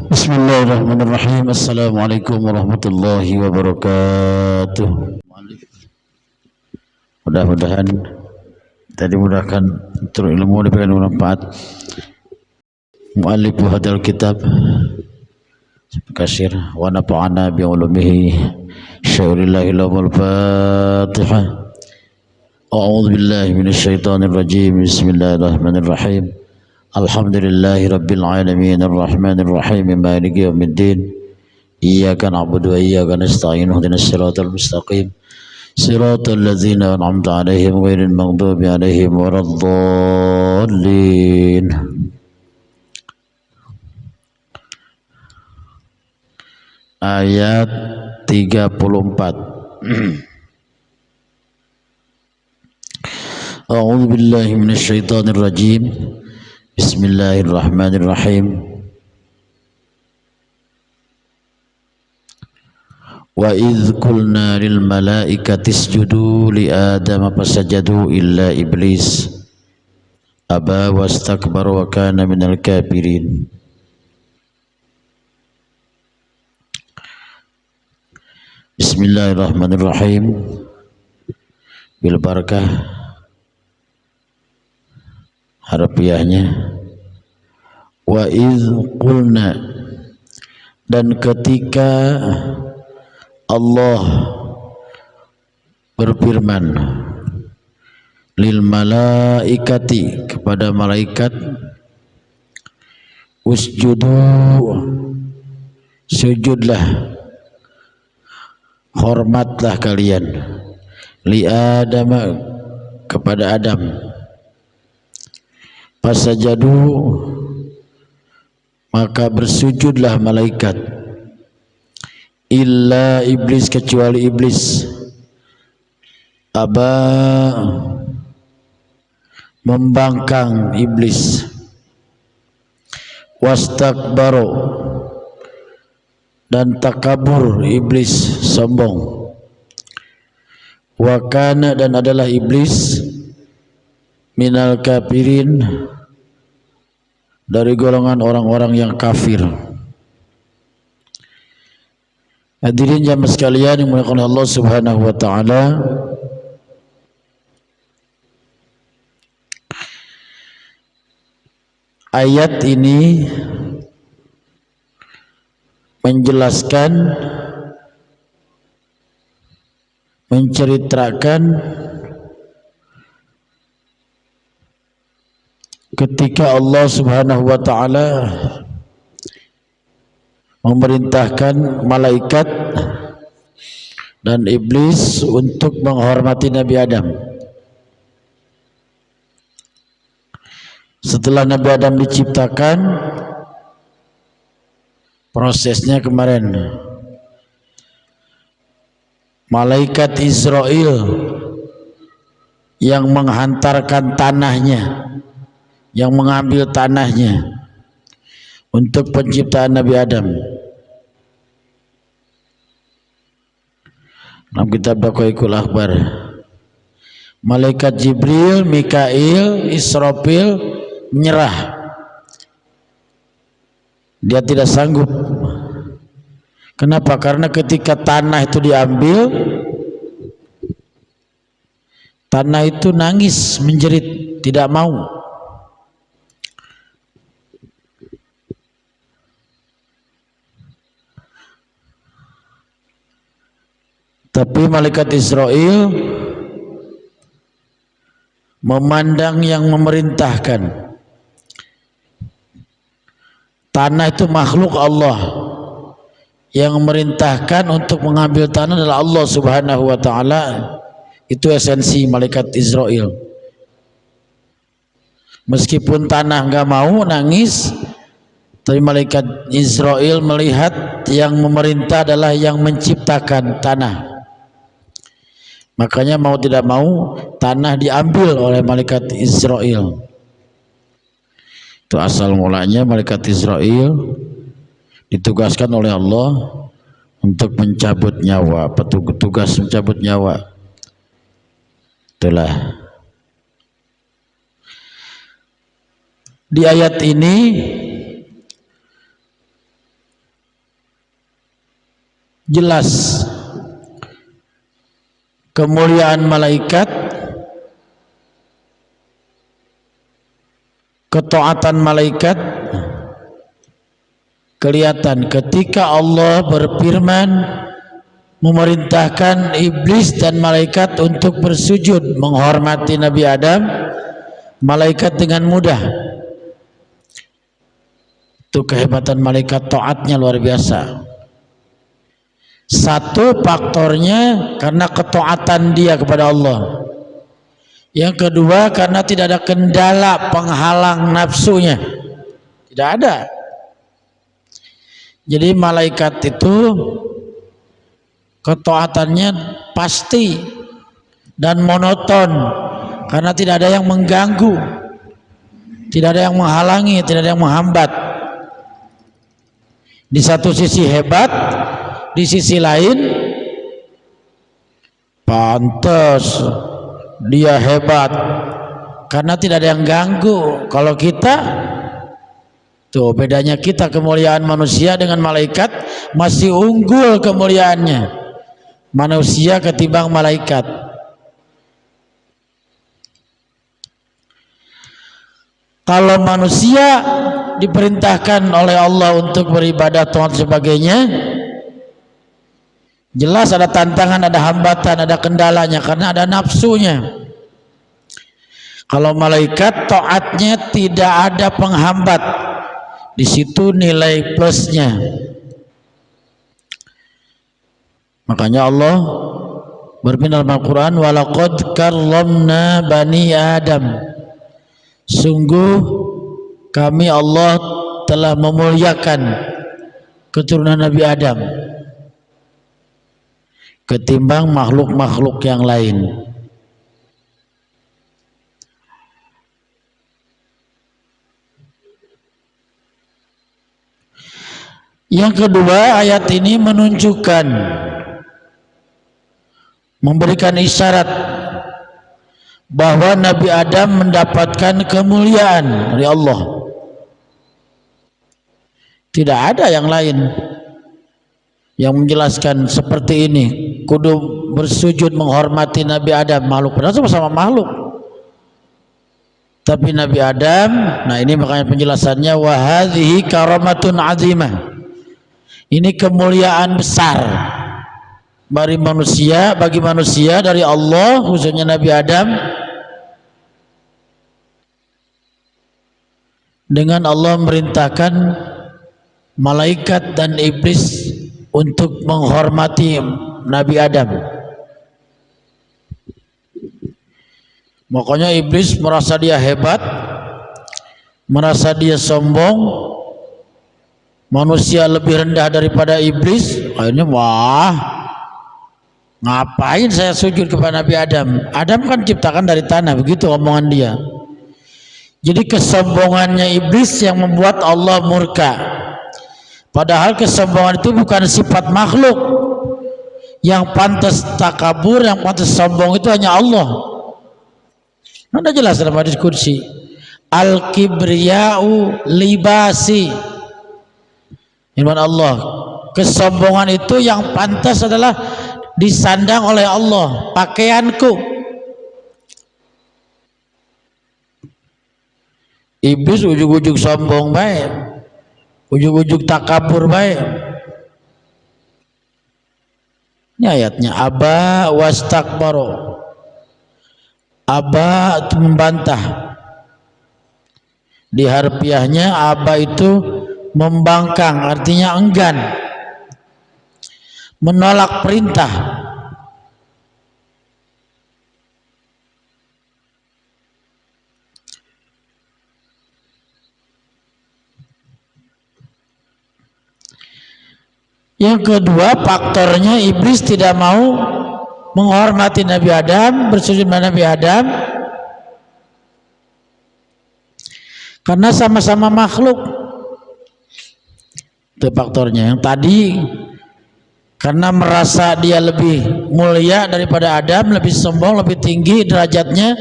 Bismillahirrahmanirrahim. Assalamualaikum warahmatullahi wabarakatuh. Mudah-mudahan kita dimudahkan untuk ilmu diberikan manfaat. Mu'allif hadal kitab kasir wa nafa'ana bi ulumihi syaulillahi lahul fatihah. A'udzu billahi minasyaitonir rajim. Bismillahirrahmanirrahim. Alhamdulillahi rabbil alamin arrahmanir rahim maliki yaumiddin. Iyyaka na'budu wa iyyaka nasta'in ihdinas siratal mustaqim siratal ladzina an'amta 'alaihim ghairil maghdubi 'alaihim waladdallin. Ayat 34. A'udzu billahi minasyaitonir rajim. Bismillahirrahmanirrahim. Wa idh qulna lil malaikati isjudu li adama fasajadu illa iblis aba wastakbara wa kana minal kafirin. Bismillahirrahmanirrahim. Bil barakah harfiahnya. Wa idh qulna, dan ketika Allah berfirman lil malaikati, kepada malaikat, usjudu, sujudlah, hormatlah kalian, li Adam, kepada Adam, fasajadu, maka bersujudlah malaikat, illa iblis, kecuali iblis, aba, membangkang iblis, wastakbaru, dan takabur iblis, sombong, wa kana, dan adalah iblis, minal kafirin, dari golongan orang-orang yang kafir. Hadirin jamaah sekalian yang dimuliakan Allah Subhanahu wa taala, ayat ini menjelaskan, menceritakan ketika Allah Subhanahu wa taala memerintahkan malaikat dan iblis untuk menghormati Nabi Adam. Setelah Nabi Adam diciptakan, prosesnya kemarin malaikat Israel yang menghantarkan tanahnya, yang mengambil tanahnya untuk penciptaan Nabi Adam. Dalam kitab Baqaikul Akhbar, malaikat Jibril, Mikail, Israfil menyerah. Dia tidak sanggup. Kenapa? Karena ketika tanah itu diambil, tanah itu nangis, menjerit, tidak mau. Tapi malaikat Israel memandang yang memerintahkan. Tanah itu makhluk Allah, yang memerintahkan untuk mengambil tanah adalah Allah Subhanahu wa taala. Itu esensi malaikat Israel. Meskipun tanah enggak mau, nangis, tapi malaikat Israel melihat yang memerintah adalah yang menciptakan tanah. Makanya mau tidak mau tanah diambil oleh malaikat Israel. Itu asal mulanya malaikat Israel ditugaskan oleh Allah untuk mencabut nyawa, petugas mencabut nyawa. Itulah. Di ayat ini jelas kemuliaan malaikat, ketaatan malaikat kelihatan ketika Allah berfirman memerintahkan iblis dan malaikat untuk bersujud menghormati Nabi Adam. Malaikat dengan mudah. Itu kehebatan malaikat, taatnya luar biasa. Satu faktornya karena ketaatan dia kepada Allah. Yang kedua karena tidak ada kendala penghalang nafsunya. Tidak ada. Jadi malaikat itu ketaatannya pasti dan monoton karena tidak ada yang mengganggu, tidak ada yang menghalangi, tidak ada yang menghambat. Di satu sisi hebat, di sisi lain pantas dia hebat karena tidak ada yang ganggu. Kalau kita tuh bedanya, kita kemuliaan manusia dengan malaikat masih unggul kemuliaannya manusia ketimbang malaikat. Kalau manusia diperintahkan oleh Allah untuk beribadah Tuhan sebagainya, jelas ada tantangan, ada hambatan, ada kendalanya karena ada nafsunya. Kalau malaikat taatnya tidak ada penghambat, di situ nilai plusnya. Makanya Allah berfirman dalam Al-Quran, walaqad karramna bani Adam. Sungguh kami Allah telah memuliakan keturunan Nabi Adam ketimbang makhluk-makhluk yang lain. Yang kedua, ayat ini menunjukkan, memberikan isyarat bahwa Nabi Adam mendapatkan kemuliaan dari Allah. Tidak ada yang lain yang menjelaskan seperti ini. Kudu bersujud menghormati Nabi Adam, makhluk padahal sama-sama makhluk. Tapi Nabi Adam, nah ini makanya penjelasannya, wa hadhihi karamatun azimah. Ini kemuliaan besar bagi manusia dari Allah, khususnya Nabi Adam. Dengan Allah memerintahkan malaikat dan iblis untuk menghormati Nabi Adam. Makanya iblis merasa dia hebat, merasa dia sombong, manusia lebih rendah daripada iblis. Akhirnya, wah, ngapain saya sujud kepada Nabi Adam? Adam kan ciptakan dari tanah, begitu omongan dia. Jadi kesombongannya iblis yang membuat Allah murka. Padahal kesombongan itu bukan sifat makhluk. Yang pantas takabur, yang pantas sombong itu hanya Allah. Sudah jelas dalam hadis qudsi, al-kibriya'u libasi. Firman Allah, kesombongan itu yang pantas adalah disandang oleh Allah, pakaianku. Iblis ujug-ujug sombong baik, ujug-ujug takabur baik. Ini ayatnya, aba wastakbaro. Aba itu membantah. Di harfiahnya aba itu membangkang, artinya enggan, menolak perintah. Yang kedua, faktornya iblis tidak mau menghormati Nabi Adam, bersujud kepada Nabi Adam karena sama-sama makhluk. Itu faktornya. Yang tadi karena merasa dia lebih mulia daripada Adam, lebih sombong, lebih tinggi derajatnya.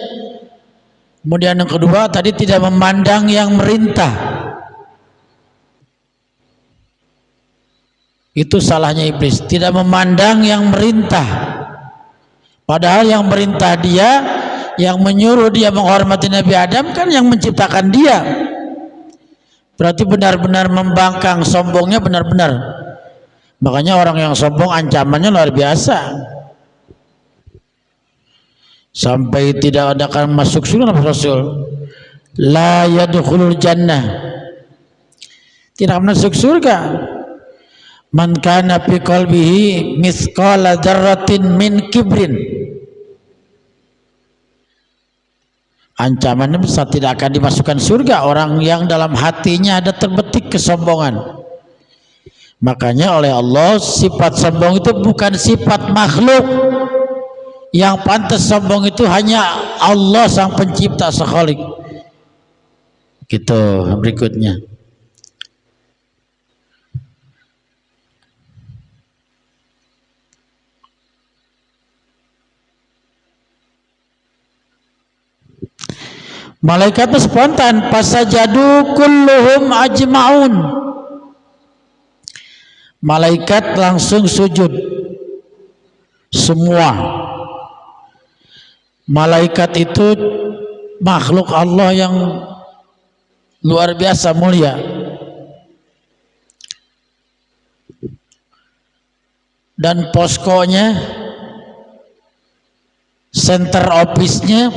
Kemudian yang kedua tadi tidak memandang yang merintah. Itu salahnya iblis, tidak memandang yang merintah. Padahal yang merintah dia, yang menyuruh dia menghormati Nabi Adam kan yang menciptakan dia. Berarti benar-benar membangkang, sombongnya benar-benar. Makanya orang yang sombong ancamannya luar biasa. Sampai tidak ada akan masuk surga Rasul. La yadkhulul jannah. Tidak masuk surga. Man kana fi qalbihi mithqala dzarratin min kibrin. Ancamannya besar, tidak akan dimasukkan surga orang yang dalam hatinya ada terbetik kesombongan. Makanya oleh Allah sifat sombong itu bukan sifat makhluk. Yang pantas sombong itu hanya Allah sang pencipta Khalik. Gitu berikutnya. Malaikat itu spontan, fasajadu kulluhum ajmaun. Malaikat langsung sujud semua. Malaikat itu makhluk Allah yang luar biasa mulia. Dan poskonya, center office-nya,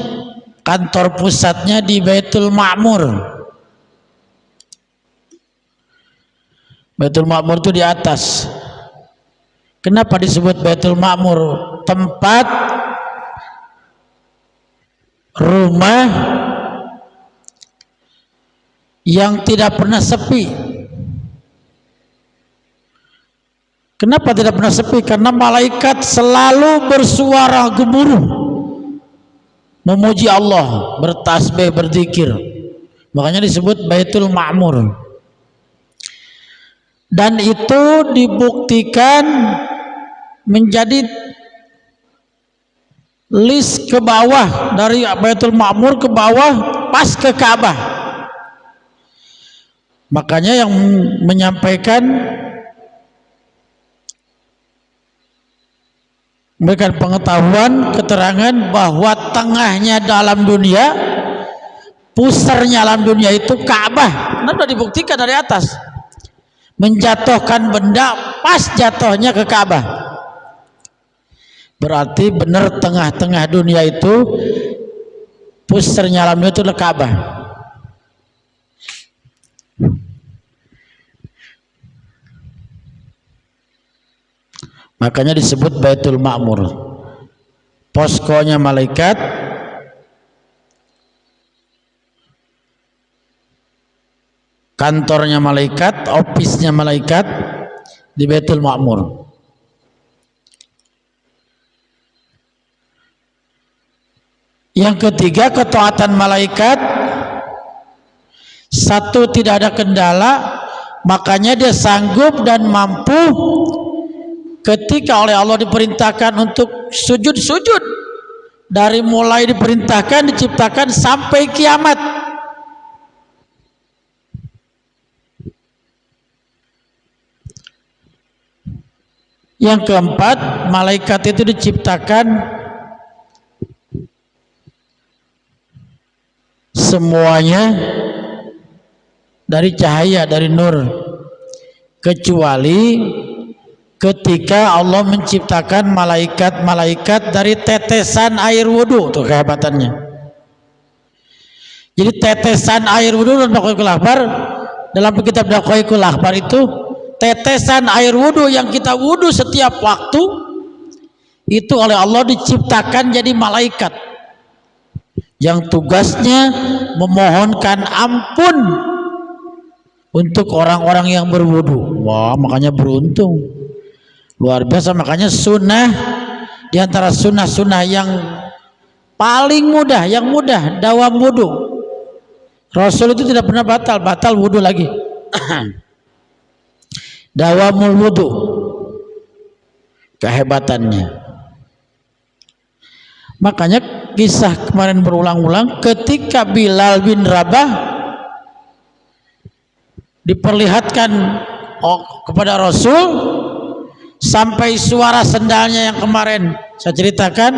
kantor pusatnya di Baitul Ma'mur. Baitul Ma'mur itu di atas. Kenapa disebut Baitul Ma'mur? Tempat rumah yang tidak pernah sepi. Kenapa tidak pernah sepi? Karena malaikat selalu bersuara gemuruh memuji Allah, bertasbih, berzikir. Makanya disebut Baitul Ma'mur. Dan itu dibuktikan menjadi list ke bawah, dari Baitul Ma'mur ke bawah pas ke Ka'bah. Makanya yang menyampaikan, memberikan pengetahuan, keterangan bahwa tengahnya dalam dunia, pusarnya alam dunia itu Ka'bah. Nah, sudah dibuktikan dari atas. Menjatuhkan benda pas jatuhnya ke Ka'bah. Berarti benar tengah-tengah dunia itu pusarnya alam dunia itu adalah Ka'bah. Makanya disebut Baitul Ma'mur. Poskonya malaikat, kantornya malaikat, office-nya malaikat di Baitul Ma'mur. Yang ketiga, ketaatan malaikat. Satu, tidak ada kendala, makanya dia sanggup dan mampu ketika oleh Allah diperintahkan untuk sujud-sujud. Dari mulai diperintahkan, diciptakan sampai kiamat. Yang keempat, malaikat itu diciptakan semuanya dari cahaya, dari nur, kecuali ketika Allah menciptakan malaikat-malaikat dari tetesan air wudhu. Tuh kehebatannya. Jadi tetesan air wudhu dalam kitab Daqaiqul Akhbar itu, tetesan air wudhu yang kita wudhu setiap waktu itu oleh Allah diciptakan jadi malaikat yang tugasnya memohonkan ampun untuk orang-orang yang berwudhu. Wah, makanya beruntung, luar biasa. Makanya sunnah, diantara sunnah-sunnah yang paling mudah, yang mudah, dawam wudhu. Rasul itu tidak pernah batal wudhu lagi. Dawamul wudhu, kehebatannya. Makanya kisah kemarin berulang-ulang, ketika Bilal bin Rabah diperlihatkan kepada Rasul sampai suara sendalnya yang kemarin saya ceritakan,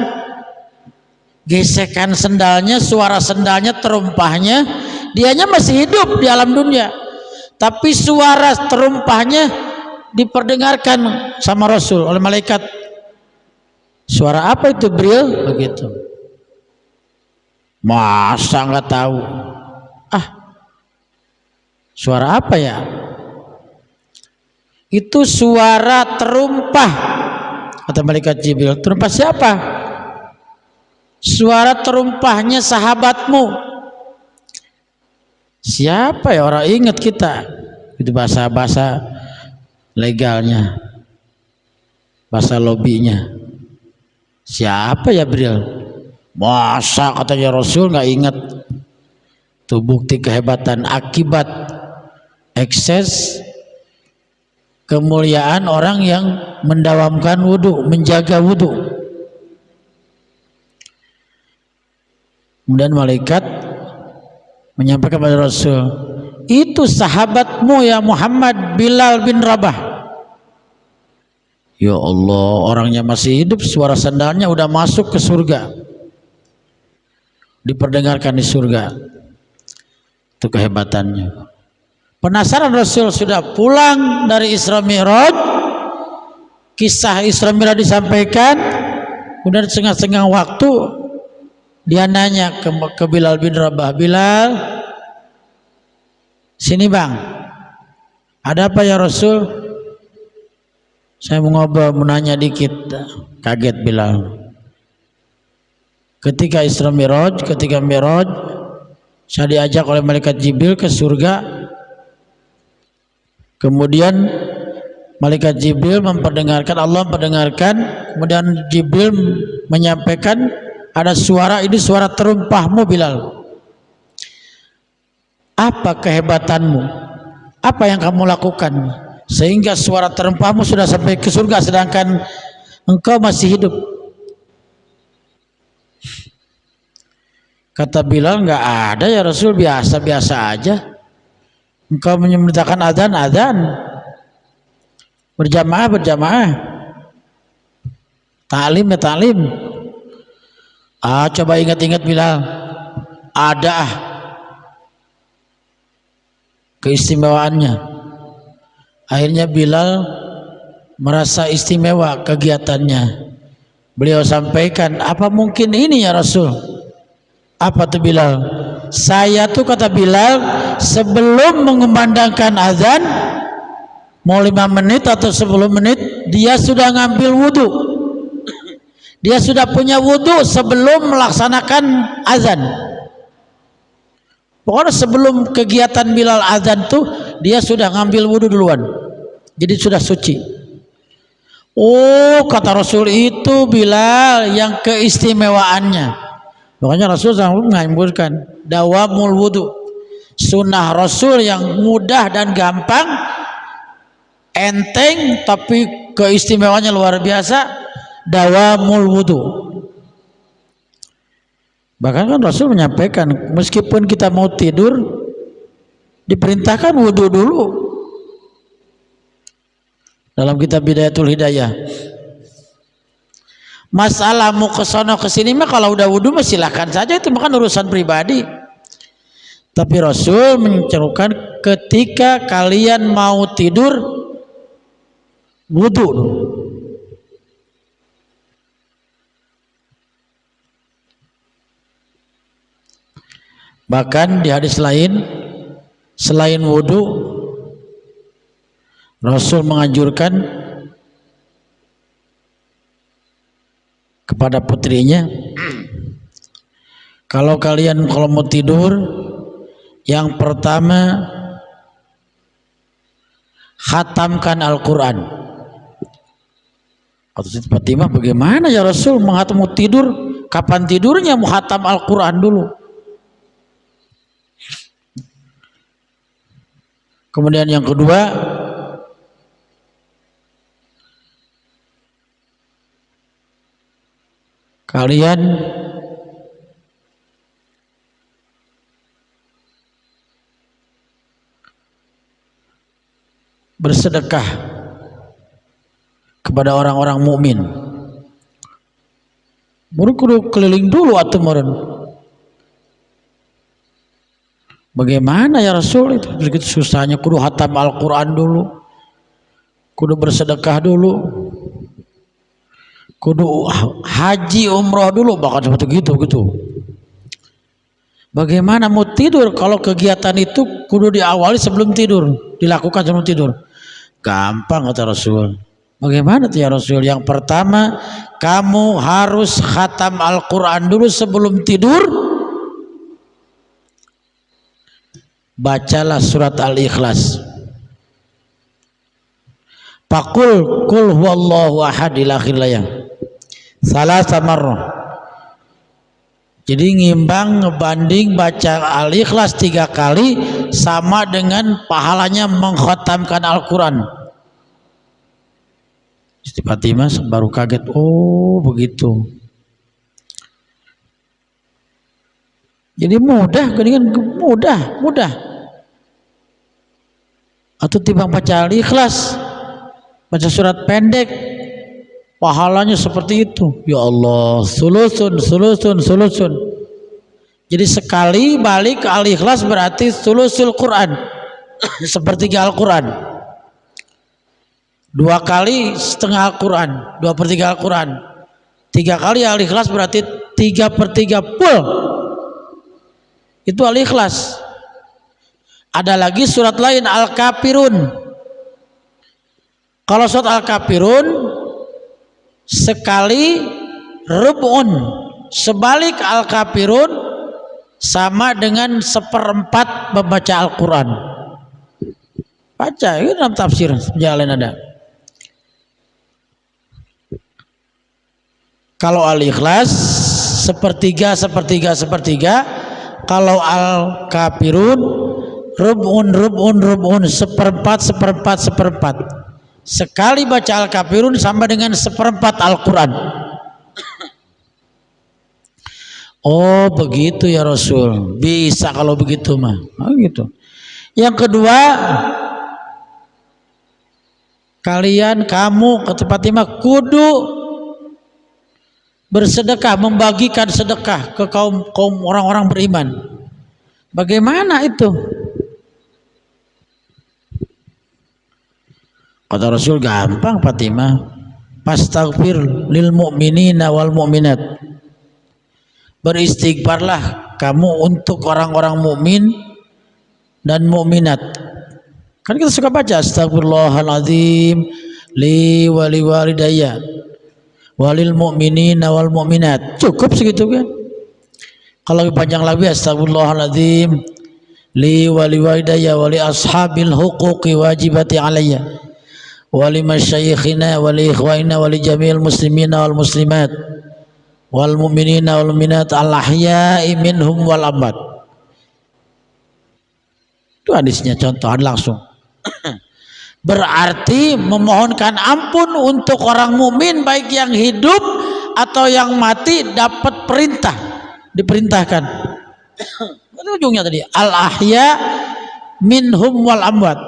gesekan sendalnya, suara sendalnya, terumpahnya, dianya masih hidup di alam dunia, tapi suara terumpahnya diperdengarkan sama Rasul oleh malaikat. Suara apa itu Bril? Begitu. Masa nggak tahu? Ah, suara apa ya? Itu suara terumpah, kata malaikat Jibril. Terumpah siapa? Suara terumpahnya sahabatmu. Siapa ya, orang ingat kita? Itu bahasa legalnya, bahasa lobbynya. Siapa ya Bril? Masa katanya Rasul nggak ingat? Itu bukti kehebatan akibat ekses kemuliaan orang yang mendawamkan wudhu, menjaga wudhu. Kemudian malaikat menyampaikan kepada Rasul, itu sahabatmu ya Muhammad, Bilal bin Rabah. Ya Allah, orangnya masih hidup, suara sandalnya udah masuk ke surga, diperdengarkan di surga. Itu kehebatannya. Penasaran Rasul, sudah pulang dari Isra Mi'raj, kisah Isra Mi'raj disampaikan, kemudian setengah-setengah waktu dia nanya ke Bilal bin Rabah, Bilal, sini bang, ada apa ya Rasul? Saya mau ngobrol, mau nanya dikit. Kaget Bilal. Ketika Isra Mi'raj, ketika Mi'raj, saya diajak oleh malaikat Jibril ke surga. Kemudian malaikat Jibril memperdengarkan, Allah memperdengarkan, kemudian Jibril menyampaikan ada suara, ini suara terumpahmu Bilal. Apa kehebatanmu? Apa yang kamu lakukan sehingga suara terumpahmu sudah sampai ke surga sedangkan engkau masih hidup? Kata Bilal, nggak ada ya Rasul, biasa-biasa aja. Engkau memerintahkan azan, azan, berjamaah, berjamaah, taklim ya taklim. Coba ingat-ingat Bilal, ada keistimewaannya. Akhirnya Bilal merasa istimewa kegiatannya. Beliau sampaikan, apa mungkin ini ya Rasul? Apa tuh Bilal? Saya tuh, kata Bilal, sebelum mengumandangkan azan, mau 5 menit atau 10 menit, dia sudah ngambil wudhu. Dia sudah punya wudhu sebelum melaksanakan azan. Pokoknya sebelum kegiatan Bilal azan tuh, dia sudah ngambil wudhu duluan. Jadi sudah suci. Oh, kata Rasul, itu Bilal yang keistimewaannya. Makanya Rasul SAW menganjurkan dawamul wudhu. Sunnah Rasul yang mudah dan gampang, enteng, tapi keistimewaannya luar biasa, dawamul wudhu. Bahkan kan Rasul menyampaikan, meskipun kita mau tidur, diperintahkan wudhu dulu. Dalam kitab Bidayatul Hidayah. Masalah mau ke sono ke sini mah kalau udah wudhu mah silakan saja, itu bukan urusan pribadi. Tapi Rasul menyerukan ketika kalian mau tidur wudhu. Bahkan di hadis lain, selain wudhu, Rasul menganjurkan kepada putrinya, kalau kalian kalau mau tidur, yang pertama khatamkan Al-Quran. Kata Siti Fatimah, bagaimana ya Rasul menghatam, mau tidur, kapan tidurnya, mau khatam Al-Quran dulu. Kemudian yang kedua, kalian bersedekah kepada orang-orang mukmin. Murun kudu keliling dulu atuh meureun. Bagaimana ya Rasul itu? Begitu susahnya kudu hatam Al-Qur'an dulu. Kudu bersedekah dulu. Kudu haji umroh dulu, bahkan seperti gitu gitu. Bagaimana mau tidur kalau kegiatan itu kudu diawali sebelum tidur, dilakukan sebelum tidur? Gampang kata Rasul. Bagaimana tuh ya Rasul? Yang pertama, kamu harus khatam Al-Quran dulu sebelum tidur. Bacalah surat Al-Ikhlas. Faqul qul huwallahu ahad ila akhirnya. Salasa marrah. Jadi ngimbang ngebanding baca Al-Ikhlas 3 kali sama dengan pahalanya mengkhatamkan Al-Quran. Siti Fatimah baru kaget, oh begitu. Jadi mudah, geningan mudah. Atau timbang baca Al-Ikhlas, baca surat pendek, pahalanya seperti itu. Ya Allah, sulusun. Jadi sekali balik ke Al-Ikhlas berarti sulusul Quran, sepertiga Al-Quran. 2 kali setengah Al-Quran, 2/3 Al-Quran. 3 kali Al-Ikhlas berarti 3/3 full. Itu Al-Ikhlas. Ada lagi surat lain Al-Kafirun. Kalau surat Al-Kafirun sekali rub'un, sebalik Al-Kafirun sama dengan 1/4 membaca Al-Quran. Baca itu dalam tafsir jalan ada. Kalau Al-Ikhlas sepertiga. Kalau Al-Kafirun rub'un 1/4. Sekali baca Al-Kafirun sama dengan 1/4 Al-Quran. Oh begitu ya Rasul. Bisa kalau begitu mah. Oh, gitu. Yang kedua, kamu kata Fatimah kudu bersedekah, membagikan sedekah ke kaum orang-orang beriman. Bagaimana itu? Kata Rasul gampang Fatimah. Fastaghfir lil mu'minina wal mu'minat. Beristighfarlah kamu untuk orang-orang mukmin dan mukminat. Kan kita suka baca astagfirullahaladzim li wali walidayya walil mu'minina wal mu'minat. Cukup segitu kan? Kalau lebih panjang lagi astagfirullahaladzim li wali walidayya wali ashabil huquqi wajibati alayya wali masyayikhina wali ikhwaina wali jami'il muslimina wal muslimat wal mu'minina wal mu'minat al ahya'i minhum wal amwat. Itu hadisnya, contohan langsung. Berarti memohonkan ampun untuk orang mukmin baik yang hidup atau yang mati dapat perintah, diperintahkan. Itu ujungnya tadi al ahya minhum wal amwat.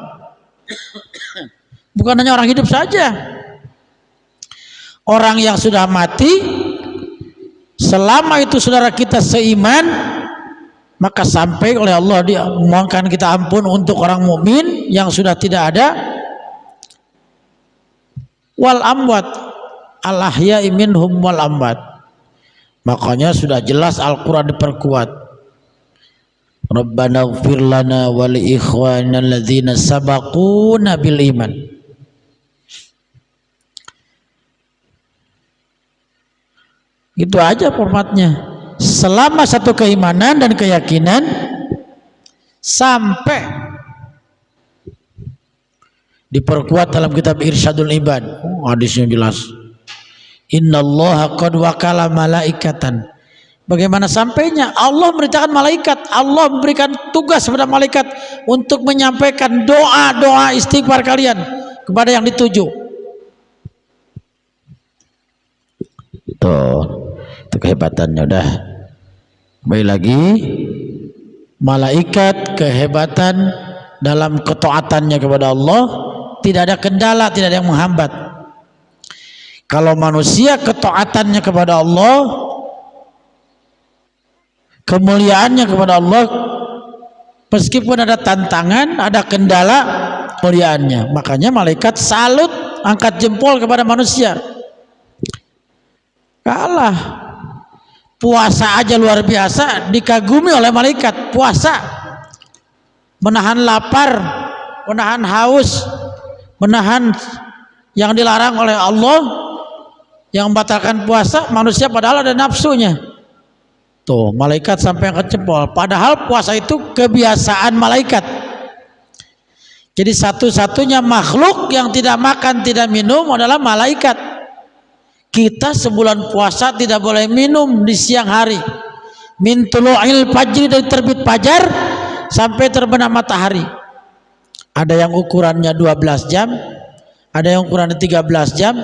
Bukan hanya orang hidup saja, orang yang sudah mati selama itu saudara kita seiman, maka sampai oleh Allah dia memohonkan kita ampun untuk orang mukmin yang sudah tidak ada. Wal amwat al ahya'i minhum wal amwat. Makanya sudah jelas Al-Quran diperkuat. Rabbana ighfir lana wa li ikhwanina alladzina sabaquna bil iman. Itu aja formatnya. Selama satu keimanan dan keyakinan sampai diperkuat dalam kitab Irsyadul Ibad. Oh, hadisnya jelas. Innallaha qad wakala malaikatan. Bagaimana sampainya? Allah memerintahkan malaikat. Allah memberikan tugas kepada malaikat untuk menyampaikan doa-doa istighfar kalian kepada yang dituju. Tuh, itu kehebatannya udah. Baik lagi, malaikat kehebatan dalam ketaatannya kepada Allah, tidak ada kendala, tidak ada yang menghambat. Kalau manusia ketaatannya kepada Allah, kemuliaannya kepada Allah, meskipun ada tantangan, ada kendala, kemuliaannya. Makanya malaikat salut, angkat jempol kepada manusia. Kalah. Puasa aja luar biasa, dikagumi oleh malaikat. Puasa, menahan lapar, menahan haus, menahan yang dilarang oleh Allah. Yang membatalkan puasa manusia padahal ada nafsunya. Tuh, malaikat sampai angkat jempol. Padahal puasa itu kebiasaan malaikat. Jadi satu-satunya makhluk yang tidak makan, tidak minum adalah malaikat. Kita sebulan puasa tidak boleh minum di siang hari. Min tulu'il fajri, dari terbit fajar sampai terbenam matahari. Ada yang ukurannya 12 jam, ada yang ukurannya 13 jam,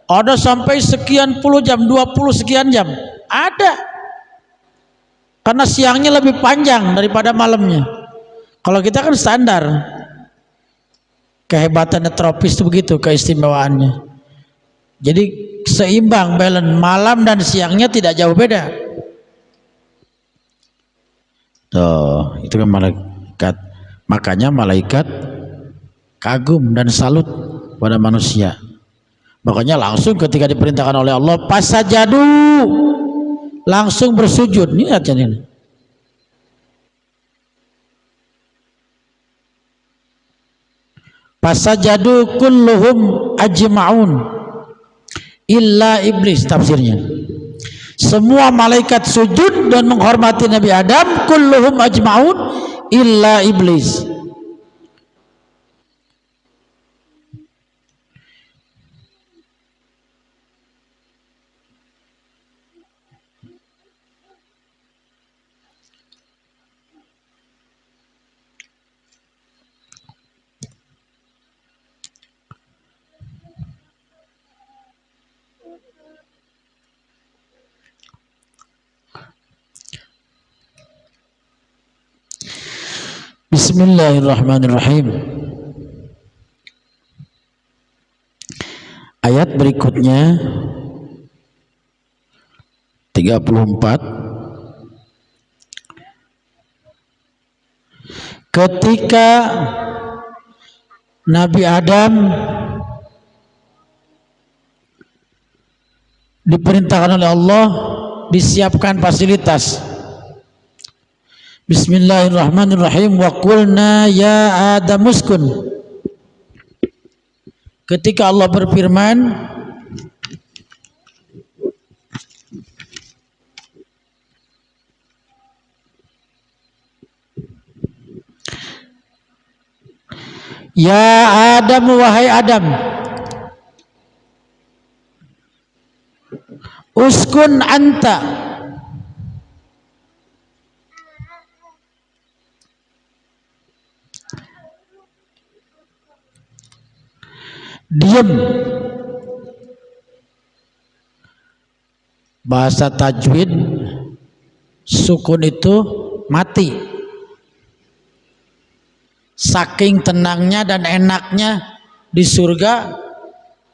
ada sampai sekian puluh jam, 20 sekian jam. Ada. Karena siangnya lebih panjang daripada malamnya. Kalau kita kan standar. Kehebatannya tropis itu begitu, keistimewaannya. Jadi seimbang, balance, malam dan siangnya tidak jauh beda. Tuh, itu kan malaikat. Makanya malaikat kagum dan salut pada manusia. Makanya langsung ketika diperintahkan oleh Allah, pasajadu, langsung bersujud. Ini lihat ini. Pasajadu kulluhum ajma'un illa iblis, tafsirnya. Semua malaikat sujud dan menghormati Nabi Adam, kulluhum ajma'un illa iblis. Bismillahirrahmanirrahim. Ayat berikutnya 34. Ketika Nabi Adam diperintahkan oleh Allah, disiapkan fasilitas. Bismillahirrahmanirrahim. Wa qulna ya Adam uskun. Ketika Allah berfirman, ya Adam, wahai Adam, uskun anta, diam. Bahasa tajwid, sukun itu mati. Saking tenangnya dan enaknya di surga,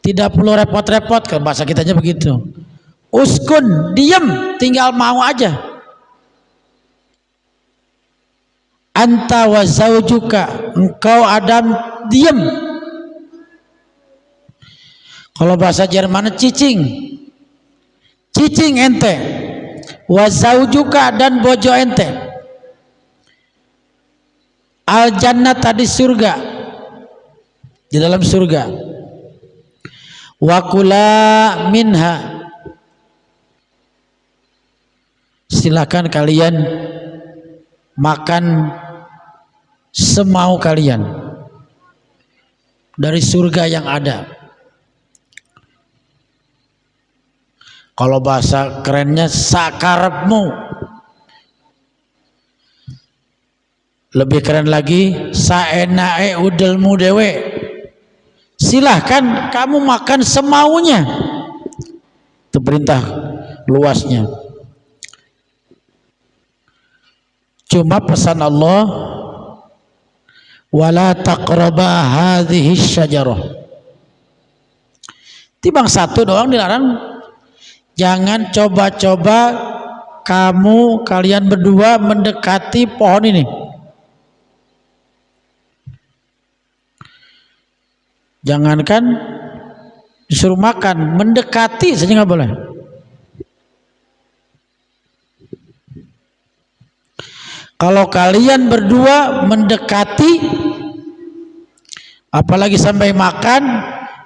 tidak perlu repot-repot. Kalau bahasa kitanya begitu. Uskun, diam, tinggal mau aja. Anta wa zaujuka, engkau Adam diam. Kalau bahasa Jerman cicing, cicing ente. Wa zaujuka, dan bojo ente. Al jannah, tadi surga, di dalam surga. Wa kula minha, silakan kalian makan semau kalian dari surga yang ada. Kalau bahasa kerennya sakarepmu. Lebih keren lagi, saenae udelmu dewe. Silahkan kamu makan semaunya. Itu perintah luasnya. Cuma pesan Allah, wala taqraba hadhihi syajarah, Timbang satu doang dilarang. Jangan coba-coba kalian berdua mendekati pohon ini. Jangankan disuruh makan, mendekati saja nggak boleh. Kalau kalian berdua mendekati, apalagi sampai makan,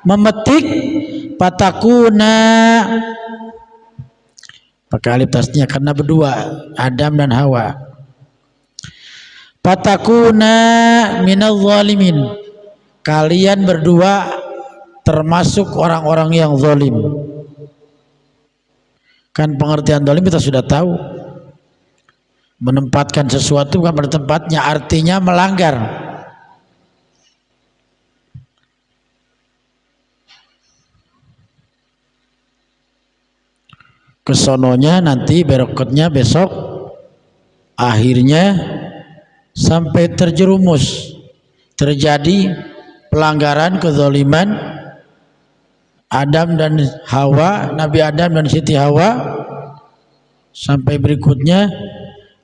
memetik, patakuna, pakai alif tasnya karena berdua, Adam dan Hawa. Patakuna minal zalimin, kalian berdua termasuk orang-orang yang zalim. Kan pengertian zalim kita sudah tahu. Menempatkan sesuatu bukan pada tempatnya, artinya melanggar. Kesononya nanti berikutnya besok akhirnya sampai terjerumus, terjadi pelanggaran kezaliman Adam dan Hawa, Nabi Adam dan Siti Hawa. Sampai berikutnya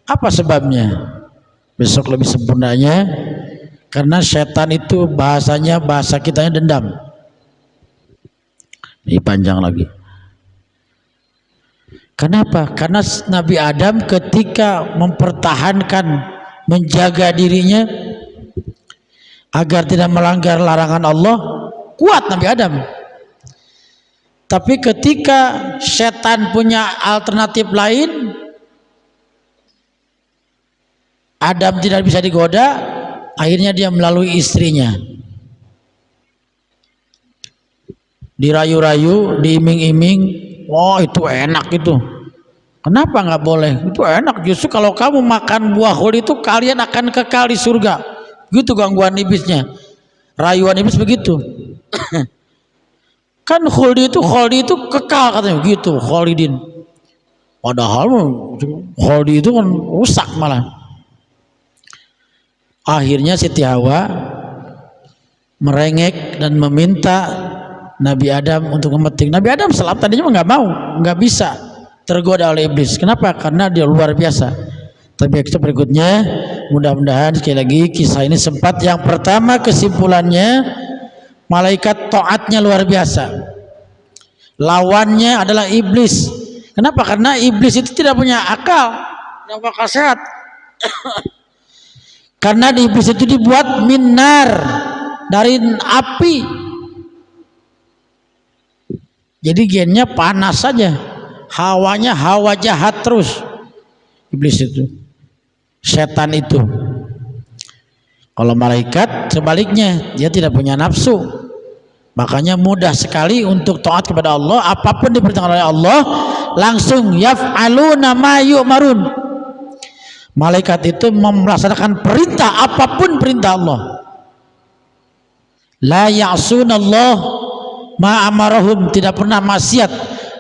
apa sebabnya? Besok lebih sempurnanya, karena setan itu bahasanya, bahasa kitanya dendam. Ini panjang lagi. Kenapa? Karena Nabi Adam ketika mempertahankan, menjaga dirinya agar tidak melanggar larangan Allah, kuat Nabi Adam. Tapi ketika setan punya alternatif lain, Adam tidak bisa digoda, akhirnya dia melalui istrinya. Dirayu-rayu, diiming-iming, oh itu enak itu. Kenapa nggak boleh? Itu enak, justru kalau kamu makan buah khuld itu kalian akan kekal di surga. Gitu gangguan iblisnya, rayuan iblis begitu. Kan khuld itu kekal katanya, gitu khalidin. Padahal khuld itu kan rusak malah. Akhirnya Siti Hawa merengek dan meminta Nabi Adam untuk memetik. Nabi Adam selap tadinya nggak mau, nggak bisa, tergoda oleh iblis. Kenapa? Karena dia luar biasa. Tapi episode berikutnya mudah-mudahan sekali lagi kisah ini sempat. Yang pertama kesimpulannya, malaikat taatnya luar biasa, lawannya adalah iblis. Kenapa? Karena iblis itu tidak punya akal, tidak bakal sehat. Karena iblis itu dibuat minar, dari api, jadi gennya panas saja, hawanya hawa jahat terus. Iblis itu, setan itu. Kalau malaikat sebaliknya, dia tidak punya nafsu, makanya mudah sekali untuk taat kepada Allah. Apapun diperintahkan oleh Allah langsung yaf'aluna ma yu'marun. Malaikat itu melaksanakan perintah, apapun perintah Allah. La ya'sunallah ma amarahum, tidak pernah maksiat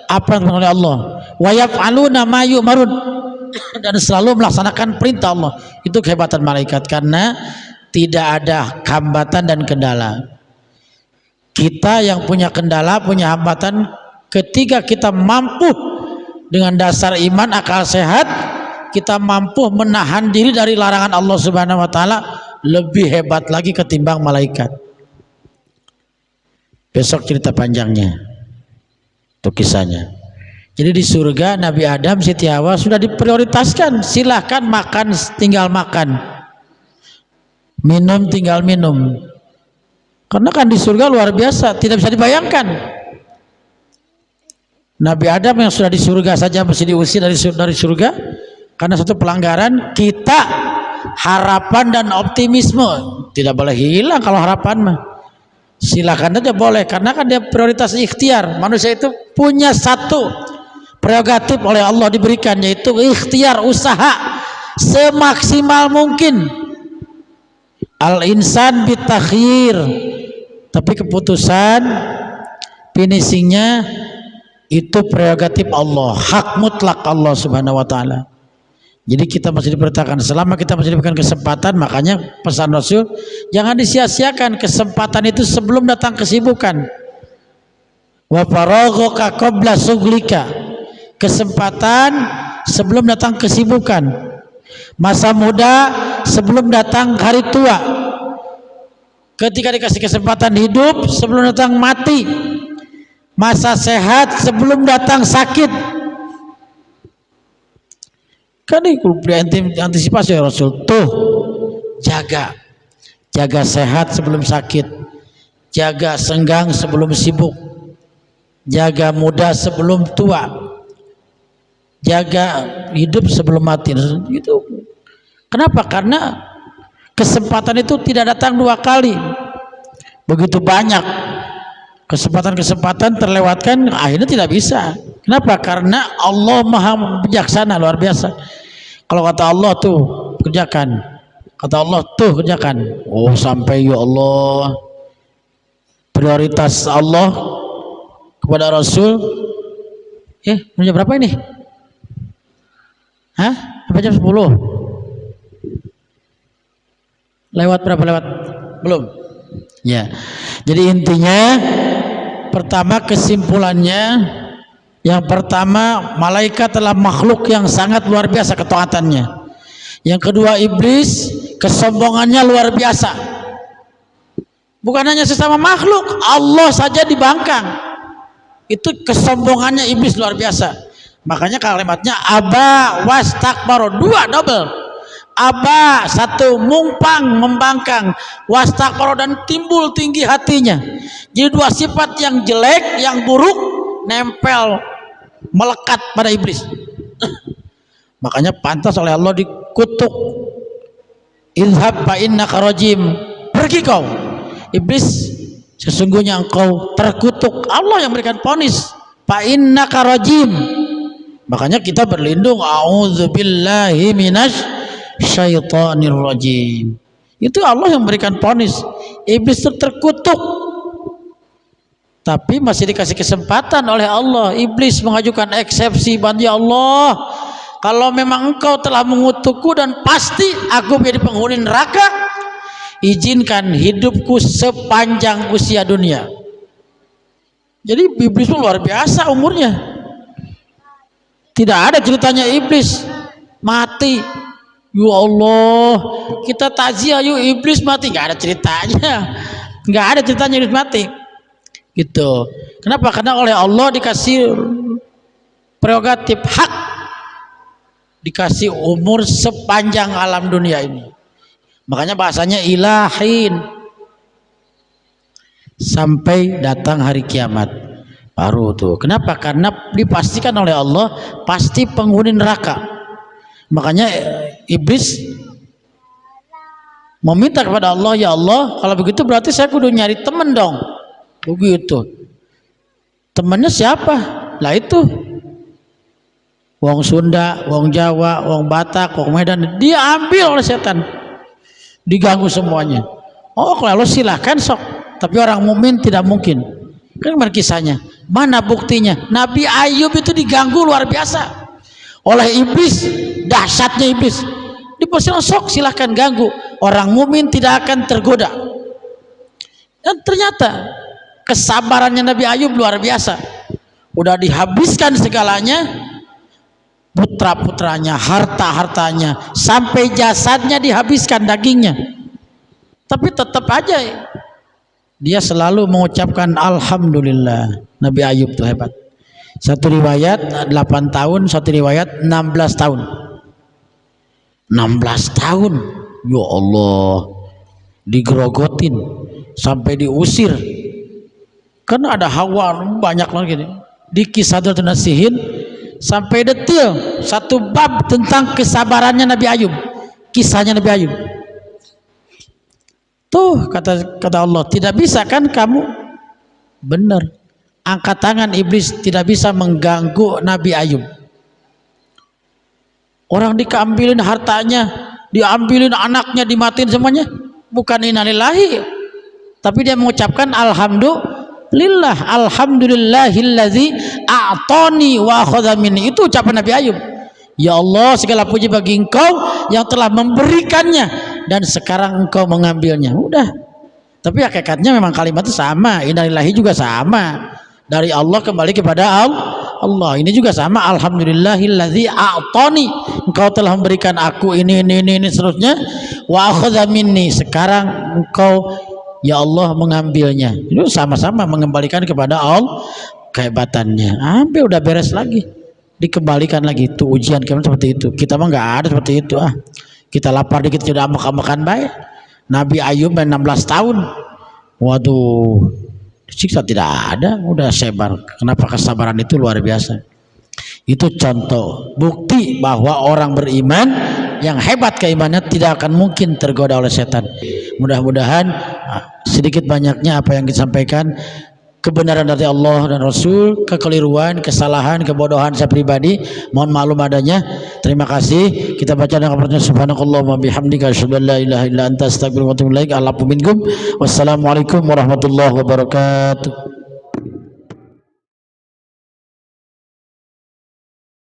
apa yang diperintahkan oleh Allah. Wa yaf'aluna ma yu'marun, dan selalu melaksanakan perintah Allah. Itu kehebatan malaikat, karena tidak ada hambatan dan kendala. Kita yang punya kendala, punya hambatan, ketika kita mampu dengan dasar iman, akal sehat, kita mampu menahan diri dari larangan Allah Subhanahu wa taala, lebih hebat lagi ketimbang malaikat. Besok cerita panjangnya, itu kisahnya. Jadi di surga Nabi Adam, Siti Hawa sudah diprioritaskan, silahkan makan tinggal makan, minum tinggal minum. Karena kan di surga luar biasa, tidak bisa dibayangkan. Nabi Adam yang sudah di surga saja mesti diusir dari surga karena satu pelanggaran. Kita harapan dan optimisme tidak boleh hilang. Kalau harapan mah silakan aja boleh, karena kan dia prioritas ikhtiar. Manusia itu punya satu prerogatif oleh Allah diberikan, yaitu ikhtiar, usaha semaksimal mungkin. Al insan bitakhir, tapi keputusan finishingnya itu prerogatif Allah, hak mutlak Allah Subhanahu wa taala. Jadi kita masih diperintahkan, selama kita masih diberikan kesempatan. Makanya pesan Rasul, jangan disia-siakan kesempatan itu sebelum datang kesibukan. Wa faraghaka qabla suglika, kesempatan sebelum datang kesibukan, masa muda sebelum datang hari tua, ketika dikasih kesempatan hidup sebelum datang mati, masa sehat sebelum datang sakit. Kan itu antisipasi ya Rasul. Tuh, jaga sehat sebelum sakit, jaga senggang sebelum sibuk, jaga muda sebelum tua, jaga hidup sebelum mati. Itu kenapa? Karena kesempatan itu tidak datang dua kali. Begitu banyak kesempatan terlewatkan, akhirnya tidak bisa. Kenapa? Karena Allah maha bijaksana, luar biasa. Kalau kata Allah tuh kerjakan, kata Allah tuh kerjakan, oh sampai ya Allah, prioritas Allah kepada Rasul. Jam berapa ini? Apa jam 10? Lewat berapa lewat? Belum? Ya. Jadi intinya pertama, kesimpulannya yang pertama, malaikat adalah makhluk yang sangat luar biasa ketaatannya. Yang kedua, iblis kesombongannya luar biasa. Bukan hanya sesama makhluk, Allah saja dibangkang. Itu kesombongannya iblis luar biasa. Makanya kalimatnya aba wastakbaro, dua double. Aba satu, mumpang membangkang, wastakbaro dan timbul tinggi hatinya. Jadi dua sifat yang jelek, yang buruk nempel, melekat pada iblis. Makanya pantas oleh Allah dikutuk. Idhab fa innaka rajim, pergi kau iblis, sesungguhnya engkau terkutuk. Allah yang memberikan vonis, fa innaka rajim. Makanya kita berlindung, a'udzubillahi minasyaitonir rajim. Itu Allah yang memberikan vonis, iblis itu terkutuk. Tapi masih dikasih kesempatan oleh Allah. Iblis mengajukan eksepsi, ya Allah, kalau memang engkau telah mengutukku dan pasti aku menjadi penghuni neraka, izinkan hidupku sepanjang usia dunia. Jadi iblis itu luar biasa umurnya. Tidak ada ceritanya iblis mati. Ya Allah, kita takziah yuk iblis mati, nggak ada ceritanya. Nggak ada ceritanya iblis mati. Gitu. Kenapa? Karena oleh Allah dikasih prerogatif hak, dikasih umur sepanjang alam dunia ini. Makanya bahasanya ilahin, sampai datang hari kiamat baru tuh. Kenapa? Karena dipastikan oleh Allah pasti penghuni neraka. Makanya iblis meminta kepada Allah, ya Allah, kalau begitu berarti saya kudu nyari temen dong. Begitu. Temannya siapa? Lah itu wong Sunda, wong Jawa, wong Batak, wong Medan, dia ambil oleh setan, diganggu semuanya. Oh kalau silahkan sok, tapi orang mukmin tidak mungkin. Kan kisahnya, mana buktinya? Nabi Ayub itu diganggu luar biasa oleh iblis, dahsyatnya iblis. Dipersilakan sok, silahkan ganggu, orang mukmin tidak akan tergoda. Dan ternyata kesabarannya Nabi Ayub luar biasa. Udah dihabiskan segalanya, putra-putranya, harta-hartanya, sampai jasadnya dihabiskan, dagingnya. Tapi tetap aja dia selalu mengucapkan alhamdulillah. Nabi Ayub tuh hebat. Satu riwayat 8 tahun, satu riwayat 16 tahun. 16 tahun. Ya Allah, digerogotin sampai diusir. Kan ada Hawa banyak lagi nih. Di kisah Nasihin sampai detail satu bab tentang kesabarannya Nabi Ayub, kisahnya Nabi Ayub. Tuh kata Allah, tidak bisa kan kamu? Benar. Angkat tangan iblis tidak bisa mengganggu Nabi Ayub. Orang diambilin hartanya, diambilin anaknya, dimatiin semuanya. Bukan innalillahi, tapi dia mengucapkan alhamdulillah, alhamdulillahilladzi a'tani wa akhadha minni. Itu ucapan Nabi Ayub. Ya Allah, segala puji bagi engkau yang telah memberikannya dan sekarang engkau mengambilnya. Udah. Tapi hakikatnya memang kalimat itu sama, innalillahi juga sama. dari Allah kembali kepada Allah. Ini juga sama, alhamdulillahilladzi a'tani, engkau telah memberikan aku ini seterusnya, wa akhadha minni, sekarang engkau ya Allah mengambilnya. Itu sama-sama mengembalikan kepada Allah kehebatannya. Sampai udah beres lagi, dikembalikan lagi. Itu ujian kemarin seperti itu. Kita mah nggak ada seperti itu. Kita lapar dikit sudah makan baik. Nabi Ayub 16 tahun, waduh, siksa tidak ada, udah sebar. Kenapa? Kesabaran itu luar biasa. Itu contoh bukti bahwa orang beriman yang hebat keimanannya tidak akan mungkin tergoda oleh setan. Mudah-mudahan sedikit banyaknya apa yang disampaikan kebenaran dari Allah dan Rasul, kekeliruan, kesalahan, kebodohan saya pribadi mohon maklum adanya. Terima kasih. Kita baca dengan kepada subhanakallahumma bihamdika asyhadu an la ilaha illa anta astaghfiruka wa atubu ilaik. Wassalamualaikum warahmatullahi wabarakatuh.